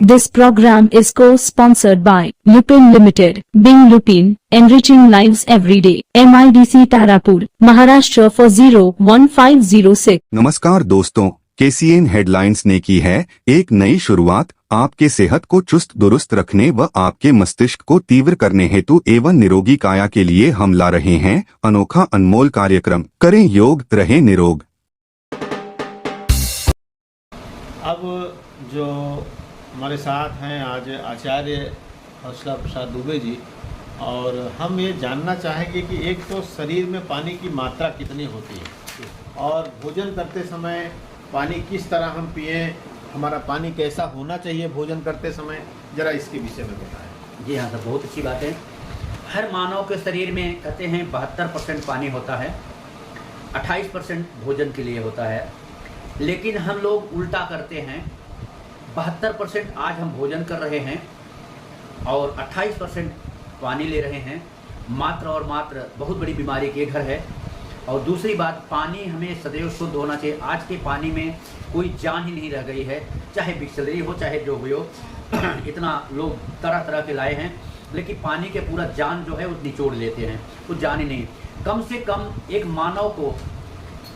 This program is co-sponsored by Lupin Limited, Bing Lupin, enriching lives every day. MIDC Tarapur, Maharashtra for 01506. नमस्कार दोस्तों, KCN headlines ने की है एक नई शुरुआत। आपके सेहत को चुस्त दुरुस्त रखने व आपके मस्तिष्क को तीव्र करने हेतु एवं निरोगी काया के लिए हम ला रहे हैं अनोखा अनमोल कार्यक्रम। करें योग, रहें निरोग। अब जो हमारे साथ हैं आज आचार्य हर्षला प्रसाद दुबे जी, और हम ये जानना चाहेंगे कि एक तो शरीर में पानी की मात्रा कितनी होती है और भोजन करते समय पानी किस तरह हम पिएं, हमारा पानी कैसा होना चाहिए भोजन करते समय, ज़रा इसके विषय में बताएं। जी हाँ सर, बहुत अच्छी बात है। हर मानव के शरीर में कहते हैं 72% पानी होता है, 28% भोजन के लिए होता है। लेकिन हम लोग उल्टा करते हैं, 72% आज हम भोजन कर रहे हैं और 28% पानी ले रहे हैं। मात्र और मात्र बहुत बड़ी बीमारी के घर है। और दूसरी बात, पानी हमें सदैव शुद्ध होना चाहिए। आज के पानी में कोई जान ही नहीं रह गई है, चाहे बिसलरी हो चाहे जो भी हो। इतना लोग तरह तरह के लाए हैं, लेकिन पानी के पूरा जान जो है वो निचोड़ लेते हैं, कुछ जान ही नहीं। कम से कम एक मानव को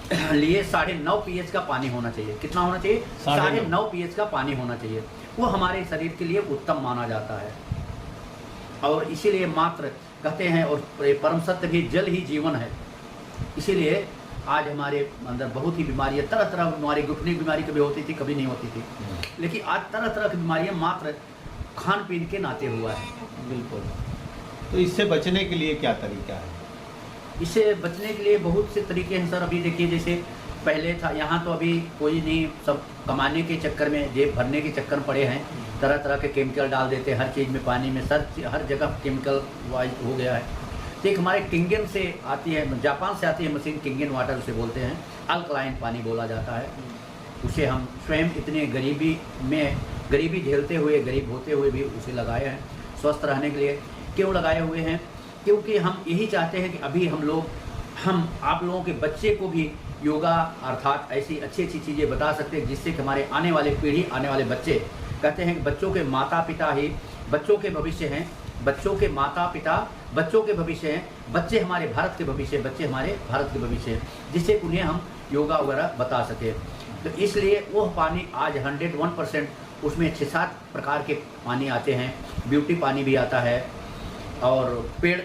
लिए 9.5 pH का पानी होना चाहिए। कितना होना चाहिए? 9.5 pH का पानी होना चाहिए। वो हमारे शरीर के लिए उत्तम माना जाता है। और इसीलिए मात्र कहते हैं, और परम सत्य भी, जल ही जीवन है। इसीलिए आज हमारे अंदर बहुत ही बीमारियाँ, तरह तरह की बीमारी, घुटने की बीमारी कभी होती थी, कभी नहीं होती थी, लेकिन आज तरह तरह की बीमारियाँ मात्र खान पीन के नाते हुआ है। बिल्कुल। तो इससे बचने के लिए क्या तरीका है? इससे बचने के लिए बहुत से तरीके हैं सर। अभी देखिए, जैसे पहले था, यहाँ तो अभी कोई नहीं, सब कमाने के चक्कर में, जेब भरने के चक्कर में पड़े हैं। तरह तरह के केमिकल डाल देते हैं हर चीज़ में, पानी में, हर जगह केमिकल वाइज हो गया है। तो एक हमारे किंगन से आती है, जापान से आती है मशीन, किंगन वाटर उसे बोलते हैं, अल्कलाइन पानी बोला जाता है। उसे हम स्वयं इतने गरीबी झेलते हुए, गरीब होते हुए भी उसे लगाए हैं स्वस्थ रहने के लिए। क्यों लगाए हुए हैं? क्योंकि हम यही चाहते हैं कि अभी हम आप लोगों के बच्चे को भी योगा अर्थात ऐसी अच्छी अच्छी चीज़ें बता सकते हैं, जिससे कि हमारे आने वाले पीढ़ी, आने वाले बच्चे, कहते हैं कि बच्चों के माता पिता ही बच्चों के भविष्य हैं, बच्चों के माता पिता बच्चों के भविष्य हैं, बच्चे हमारे भारत के भविष्य, बच्चे हमारे भारत के भविष्य हैं, जिससे उन्हें हम योगा वगैरह बता सकें। तो इसलिए वो पानी आज 101%, उसमें 6-7 प्रकार के पानी आते हैं। ब्यूटी पानी भी आता है, और पेड़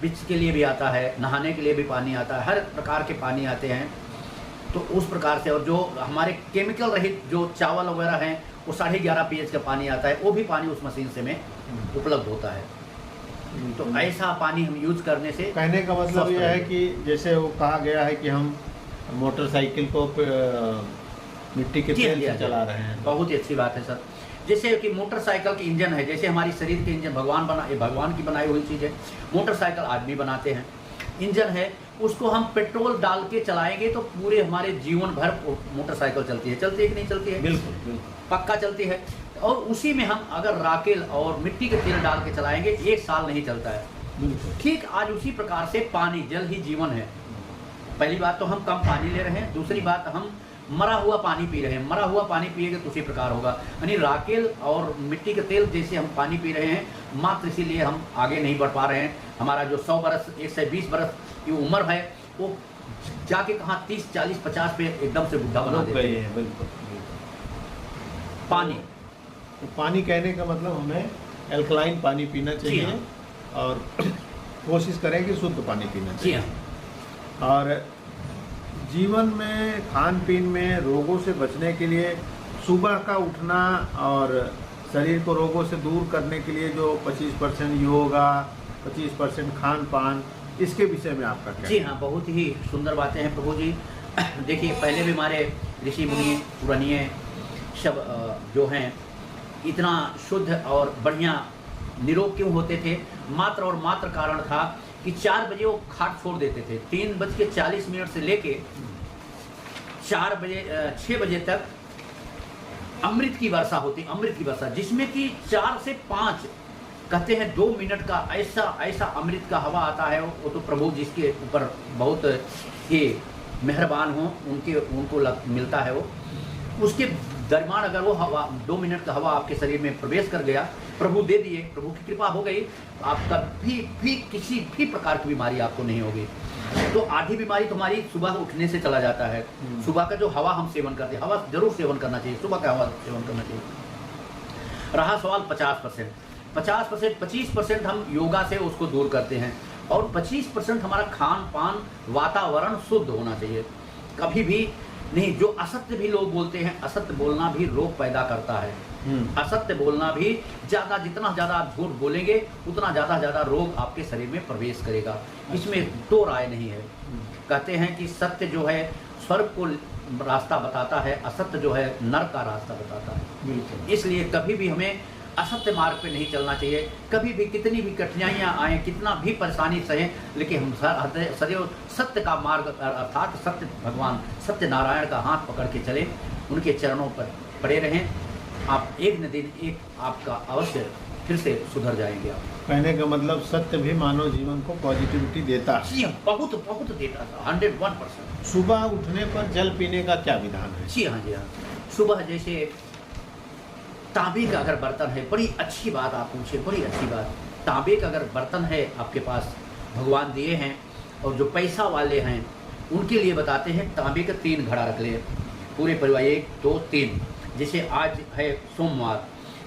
वृक्ष के लिए भी आता है, नहाने के लिए भी पानी आता है, हर प्रकार के पानी आते हैं। तो उस प्रकार से, और जो हमारे केमिकल रहित जो चावल वगैरह हैं, वो 11.5 pH का पानी आता है, वो भी पानी उस मशीन से में उपलब्ध होता है। तो ऐसा पानी हम यूज करने से, कहने का मतलब यह है कि जैसे वो कहा गया है कि हम मोटरसाइकिल को मिट्टी के तेल से चला रहे हैं। बहुत ही अच्छी बात है सर। जैसे कि मोटरसाइकिल के इंजन है, जैसे हमारी शरीर के इंजन भगवान की बनाई हुई चीज़ है। मोटरसाइकिल आदमी बनाते हैं, इंजन है, उसको हम पेट्रोल डाल के चलाएंगे तो पूरे हमारे जीवन भर मोटरसाइकिल चलती है कि नहीं चलती है? बिल्कुल बिल्कुल, पक्का चलती है। और उसी में हम अगर राकेल और मिट्टी के तेल डाल के चलाएंगे, 1 साल नहीं चलता है। बिल्कुल ठीक आज उसी प्रकार से पानी, जल ही जीवन है। पहली बात तो हम कम पानी ले रहे हैं, दूसरी बात हम मरा हुआ पानी पी रहे हैं। मरा हुआ पानी पिएगा तो उसी प्रकार होगा। यानी राकेल और मिट्टी के तेल जैसे हम पानी पी रहे हैं, मात्र इसीलिए हम आगे नहीं बढ़ पा रहे हैं। हमारा जो 100 बरस, 120 बरस की उम्र है, वो जाके कहाँ 30, 40, 50 पे एकदम से बुढ़ा बना देते हैं। बिल्कुल। पानी, तो पानी कहने का मतलब हमें एल्कलाइन पानी पीना चाहिए। हाँ। और कोशिश करें कि शुद्ध पानी पीना जी चाहिए। हाँ। और जीवन में, खान पीन में रोगों से बचने के लिए सुबह का उठना और शरीर को रोगों से दूर करने के लिए जो 25% योगा, 25% खान पान, इसके विषय में आपका क्या? जी हाँ, बहुत ही सुंदर बातें हैं प्रभु जी। देखिए, पहले भी हमारे ऋषि मुनि पुरानिए सब जो हैं, इतना शुद्ध और बढ़िया निरोग क्यों होते थे? मात्र और मात्र कारण था कि 4 बजे वो खाट छोड़ देते थे। 3:40 से लेके 6 बजे तक अमृत की वर्षा होती, अमृत की वर्षा, जिसमें कि 4 से 5 कहते हैं 2 मिनट का ऐसा अमृत का हवा आता है। वो तो प्रभु जिसके ऊपर बहुत ही मेहरबान हो, उनको मिलता है वो। उसके दरमियान अगर वो हवा 2 मिनट का हवा आपके शरीर में प्रवेश कर गया, प्रभु दे दिए, प्रभु की कृपा हो गई, आपका भी किसी भी प्रकार की बीमारी आपको नहीं होगी। तो आधी बीमारी तुम्हारी सुबह उठने से चला जाता है। सुबह का जो हवा हम सेवन करते हैं, हवा जरूर सेवन करना चाहिए, सुबह का हवा सेवन करना चाहिए। रहा सवाल 50%, 25% हम योगा से उसको दूर करते हैं और 25% हमारा खान पान वातावरण शुद्ध होना चाहिए। कभी भी नहीं, जो असत्य भी लोग बोलते हैं, असत्य बोलना भी रोग पैदा करता है। असत्य बोलना भी जितना ज़्यादा आप झूठ बोलेंगे उतना ज़्यादा रोग आपके शरीर में प्रवेश करेगा। इसमें दो राय नहीं है। कहते हैं कि सत्य जो है स्वर्ग को रास्ता बताता है, असत्य जो है नरक का रास्ता बताता है। इसलिए कभी भी हमें असत्य मार्ग पे नहीं चलना चाहिए। कभी भी कितनी भी कठिनाइयाँ आए, कितना भी परेशानी सहे, लेकिन हम सदैव सत्य का मार्ग अर्थात सत्य भगवान सत्य नारायण का हाथ पकड़ के चलें, उनके चरणों पर पड़े रहें। आप एक न दिन एक आपका अवश्य फिर से सुधर जाएंगे। आप कहने का मतलब सत्य भी मानव जीवन को पॉजिटिविटी देता है। जी हाँ, बहुत बहुत देता था, 101%। सुबह उठने पर जल पीने का क्या विधान है? जी हाँ, जी हाँ। सुबह जैसे तांबे का अगर बर्तन है, बड़ी अच्छी बात आप पूछे, बड़ी अच्छी बात। तांबे का अगर बर्तन है आपके पास, भगवान दिए हैं, और जो पैसा वाले हैं उनके लिए बताते हैं तांबे का 3 घड़ा रख ले पूरे परिवार, 1 2 3। जैसे आज है सोमवार,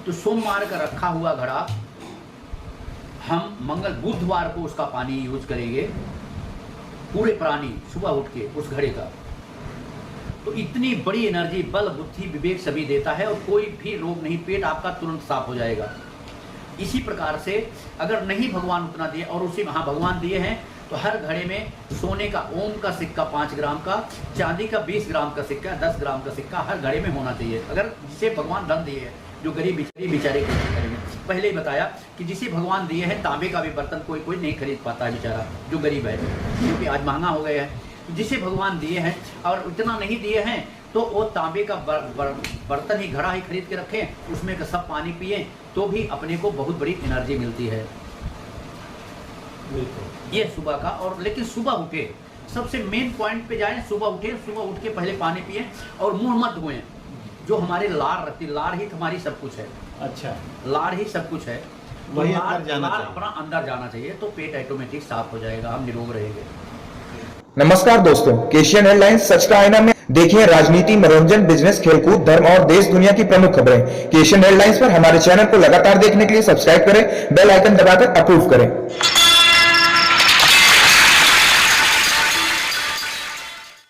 तो सोमवार का रखा हुआ घड़ा हम बुधवार को उसका पानी यूज करेंगे, पूरे प्राणी सुबह उठ के उस घड़े का। तो इतनी बड़ी एनर्जी, बल, बुद्धि, विवेक सभी देता है और कोई भी रोग नहीं, पेट आपका तुरंत साफ हो जाएगा। इसी प्रकार से अगर नहीं भगवान उतना दिए और उसी हाँ भगवान दिए हैं, तो हर घड़े में सोने का ओम का सिक्का 5 ग्राम का, चांदी का 20 ग्राम का सिक्का, 10 ग्राम का सिक्का हर घड़े में होना चाहिए। अगर जिसे भगवान धन दिए है, जो गरीब बेचारे के घड़े में, पहले ही बताया कि जिसे भगवान दिए हैं, तांबे का भी बर्तन कोई नहीं खरीद पाता है बेचारा, जो गरीब है, क्योंकि आज महंगा हो गया है। जिसे भगवान दिए हैं और इतना नहीं दिए हैं, तो वो तांबे का बर्तन ही, घड़ा ही खरीद के रखें, उसमें का सब पानी पिए, तो भी अपने को बहुत बड़ी एनर्जी मिलती है। ये सुबह का। और लेकिन सुबह उठे, सबसे मेन पॉइंट पे जाएं, सुबह उठे, सुबह उठ के पहले पानी पिए और मुंह मत धोएं। जो हमारे लार रखती, लार ही हमारी सब कुछ है। अच्छा, लार ही सब कुछ है, वही अंदर जाना चाहिए, अपना अंदर जाना चाहिए, तो पेट ऑटोमेटिक साफ हो जाएगा, हम निरोग रहेंगे। नमस्कार दोस्तों, केशियन हेडलाइंस सच का आईना में देखिए राजनीति, मनोरंजन, बिजनेस, खेलकूद, धर्म और देश दुनिया की प्रमुख खबरें। केशियन हेडलाइंस पर हमारे चैनल को लगातार देखने के लिए सब्सक्राइब करें, बेल आइकन दबाकर अप्रूव करें।